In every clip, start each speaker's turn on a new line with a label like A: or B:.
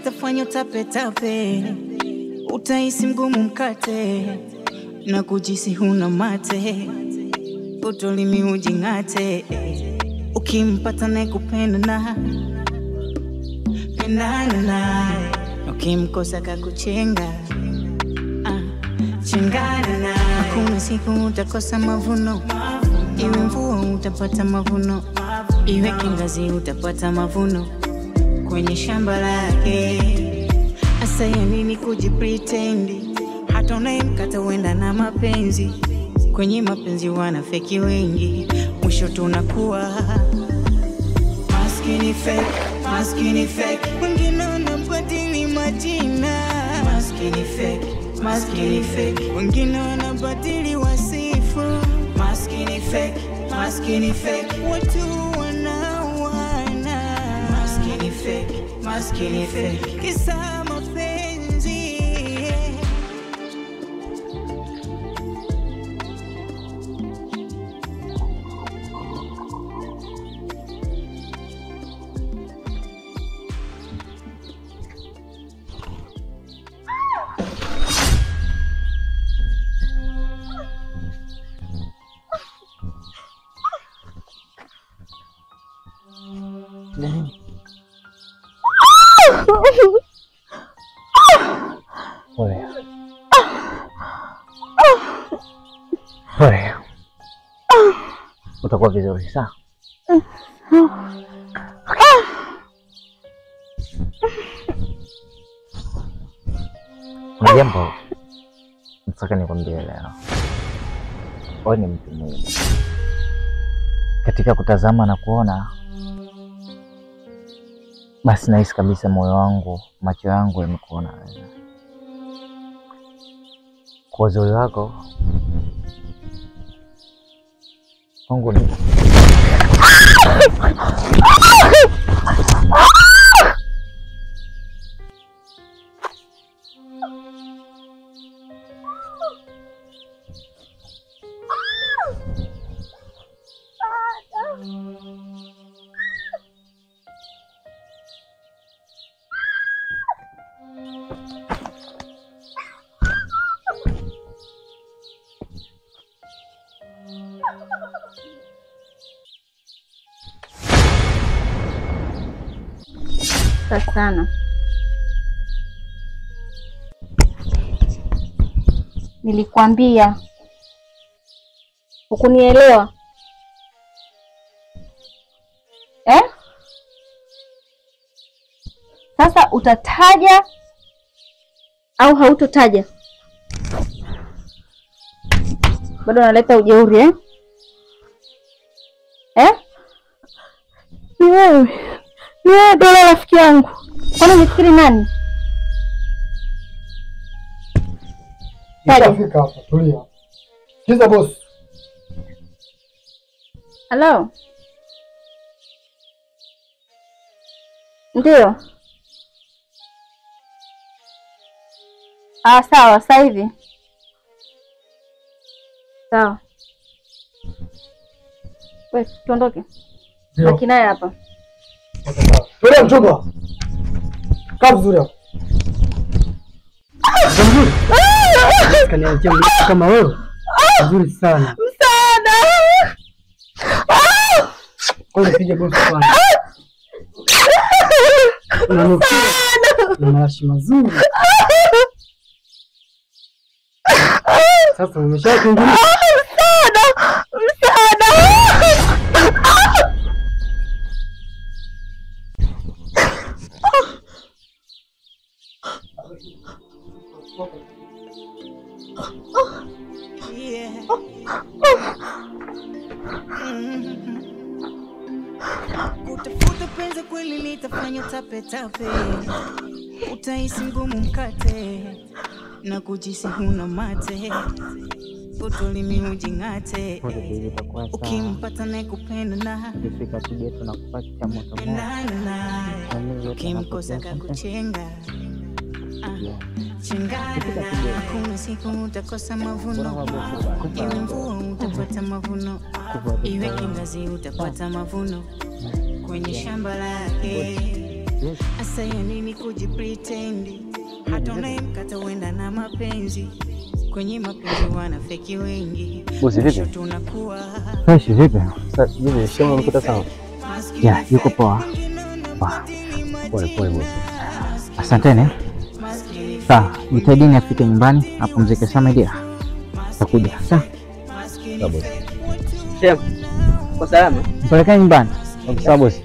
A: litafanya utape, utahisi mgumu mkate, na kujisi huna mate, utolimi ujingate, ukimpata nekupenda na pendana naye, ukimkosa kakuchenga, chengana naye. Kuna siku utakosa mavuno, iwe mvua utapata mavuno, iwe kingazi utapata mavuno kwenye shamba lake. Asa ya nini kujipretendi, hata unayemkata wenda na mapenzi, kwenye mapenzi wanafeki wengi, mwisho tunakuwa maskini fake, wengine wanabadili majina, maskini fake, wengine wanabadili wasifu, maskini fake, watu wanawana, maskini fake, kisa mapenzi.
B: Pole. Utakuwa vizuri sawa? Kuna jambo nataka nikwambie leo. Wewe ni mtu muhimu. Katika kutazama na kuona, basi nahisi kabisa moyo wangu, macho yangu yamekuona wewe. Kwa uzuri wako Mungu ni
C: sana. Nilikwambia ukunielewa. Sasa utataja au hautotaja? Bado unaleta ujeuri Ni wewe dola rafiki yangu. Kwani unafikiri nani?
D: Nitafika hapa, tulia. Kiza boss.
C: Hello. Ndio. Sawa, sasa hivi. Sawa. Wewe tuondoke. Baki naye hapa.
D: Tulia mchumba. Kaa vizuri hapo. Nzuri. Kaniachia mtu kama wewe. Nzuri sana.
C: Msaada.
D: Kwa hiyo sije boss kwanza. Unanukia. Na marashi mazuri. Sasa umeshakuingia.
C: Msaada.
A: Kutafuta penzi kweli litafanya tape, utahisi mgumu mkate, na kujisi huna mate, utolimi ujingate, ukimpata nekupenda na
B: ukifika tugeto na kupata moto moto,
A: ukimkosa kakuchenga, chengana. Kuna siku utakosa mavuno, iwe mvua utapata mavuno, iwe kingazi utapata mavuno kwenye shamba lake. Asa ya nini kujipretendi? Hata unayemkata uenda na mapenzi. Kwenye mapenzi wanafeki wengi.
B: Bosi vipi?
A: Tunakuwa
B: Fresh vipi? Sasa hivi shemo mkuta sawa? Ya, yuko poa. Pole bosi. Asanteni. Sawa, jitahidini afike nyumbani, apumzike sana dia. Takuja. Sawa. Sawa bosi.
D: Shem, kwa salama?
B: Mpelekeni nyumbani. Sawa bosi.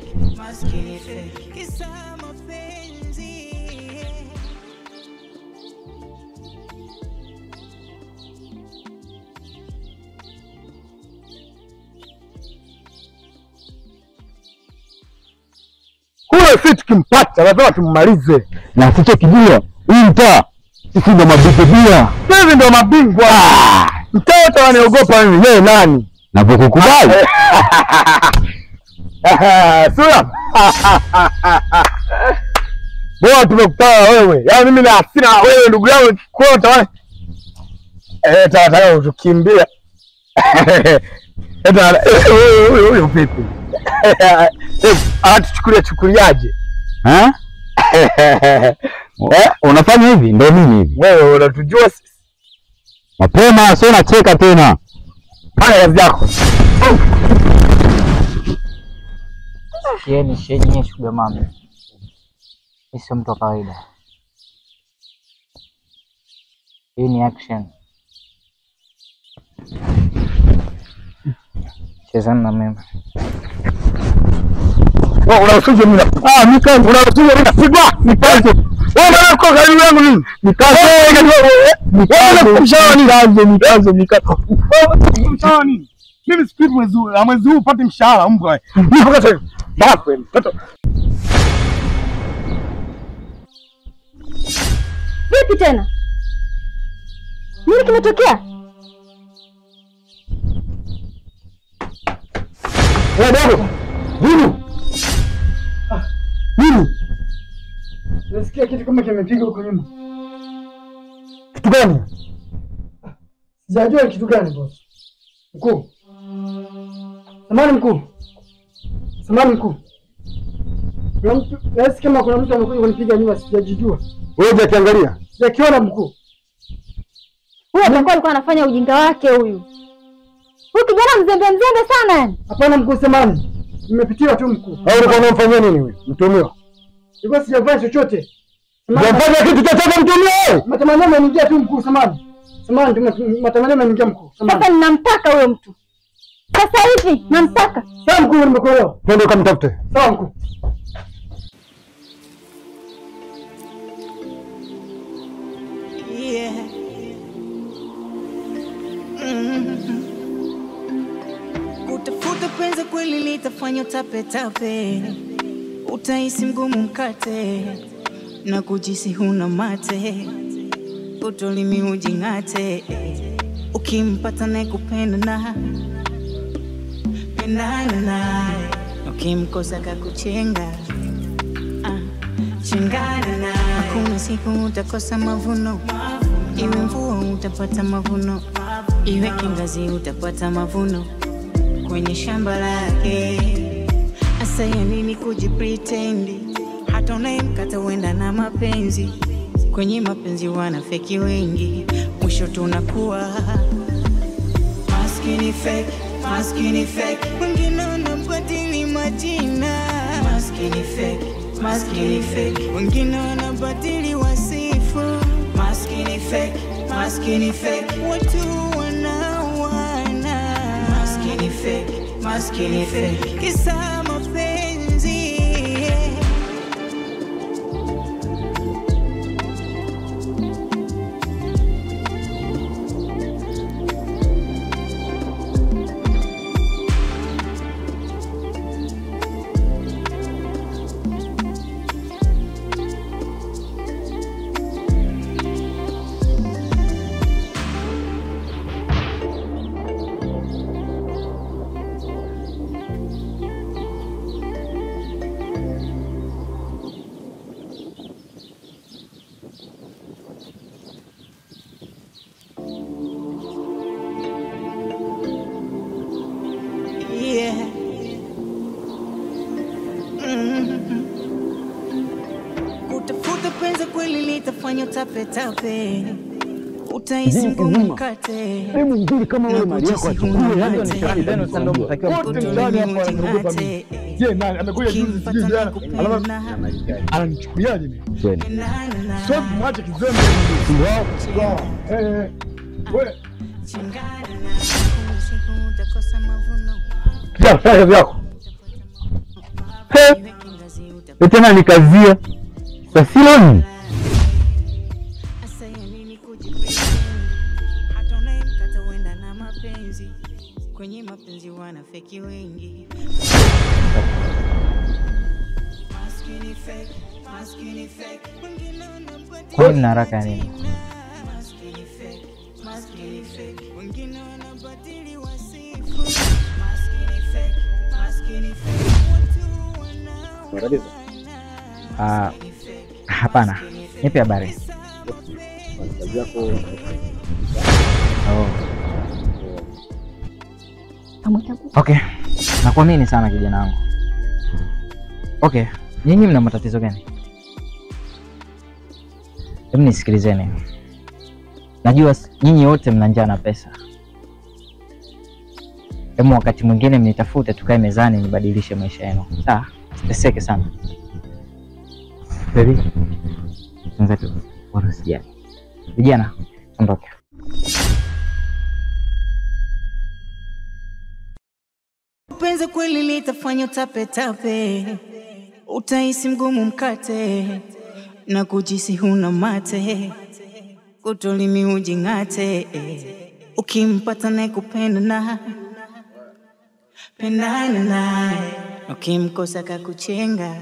E: Kule fit kimpata, lazima tummalize.
B: Na kicho kijua, hii mtaa sisi ndo mabingwa.
E: Sisi ndo mabingwa. Mtoto anaogopa mimi, yeye nani?
B: Na kukubali.
E: Sura. Bora tumekutana wewe. Yaani mimi na hasira wewe ndugu yangu kikota wewe. Tataka utukimbia. Huyo vipi? Chukuliaje?
B: Unafanya hivi ndio mimi hivi.
E: Wewe unatujua sisi.
B: Mapema sio unacheka tena.
E: Fanya kazi yako.
B: Sieni shenye shuga mami. Hii sio mtu wa kawaida. Hii ni action. Chezana na mimi.
E: Unasuje mimi. Mikazo unasuje mimi napigwa. Mikazo. Wewe unako karibu yangu nini? Mikazo. Wewe mikazo. Mshahara nini? Mimi sikipi mwezi huu upate mshahara mbwa. Niko kata. Bafu mtoto.
C: Vipi tena? Nini kimetokea?
E: Wewe dogo. Nini? Nasikia kitu kama kimepiga huko nyuma. Kitu gani? Sijajua kitu gani boss. Mkuu. Samahani mkuu. Nasikia kama kuna mtu amekuja kunipiga nyuma sijajijua. Wewe hujakiangalia? Sijakiona mkuu.
C: Huyu atakuwa alikuwa anafanya ujinga wake huyu. Huyu kijana mzembe sana yani.
E: Hapana mkuu, samahani. Nimepitiwa tu mkuu. Au ulikuwa unamfanyia nini wewe? Mtumiwa. Nilikuwa sijafanya chochote. Sijafanya kitu chochote mtumiwa wewe. Matamanio yameingia tu mkuu, samahani. Matamanio yameingia mkuu.
C: Sasa ninamtaka huyo mtu. Sasa hivi namtaka.
E: Sawa mkuu, nimekuelewa. Twende ukamtafute. Sawa mkuu.
A: Kutafuta penzi kweli litafanya tape. Utahisi mgumu mkate na kujisi huna mate. Utolimi ujingate. Ukimpata naye kupenda na pendana naye. Ukimkosa kakuchenga. Chengana naye. Hakuna siku utakosa mavuno. Iwe mvua utapata mavuno. Iwe kingazi utapata mavuno. Kwenye shamba lake. Asa ya nini kujipretendi? Hata unayemkata uenda na mapenzi. Kwenye mapenzi wanafeki wengi. Mwisho tunakuwa maskini fake. Wengine wanabadili majina. Maskini fake. Wengine wanabadili wasifu. Maskini fake. Watu wanawana. Maskini fake. Kisa mapenzi. litafanya tape tape, utahisi ngumu mkate.
E: Hebu mzuri kama wewe mali yako achukue, yani
B: Mtani tena ndio mtakiwa
E: wote mtani hapo wanaogopa mimi. Je, nani amekuja juzi sijui jana? Alama ananichukuliaje mimi? Sio mwache kizembe hivi. Wao. Wewe. Sasa vyako. Tena nikazia. Sasiloni.
A: Kwenye mapenzi wanafeki wengi.
B: Kwa nini haraka nini? Hapana. Nipe habari. Okay. Nakuamini sana kijana wangu. Okay. Nyinyi mna matatizo gani? Hebu nisikilizeni. Najua nyinyi wote mna njaa na pesa. Hebu wakati mwingine mnitafute tukae mezani nibadilishe maisha yenu. Sawa? Teseke sana. Baby. Tunza tu. Warusijani. Vijana, ondoke.
A: Penzi kweli litafanya tape tape, utahisi mgumu mkate na kujisi huna mate, kutolimi ujingate. Ukimpata naye kupenda na pendana naye, ukimkosa kakuchenga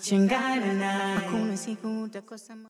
A: chengana naye, hakuna siku utakosa.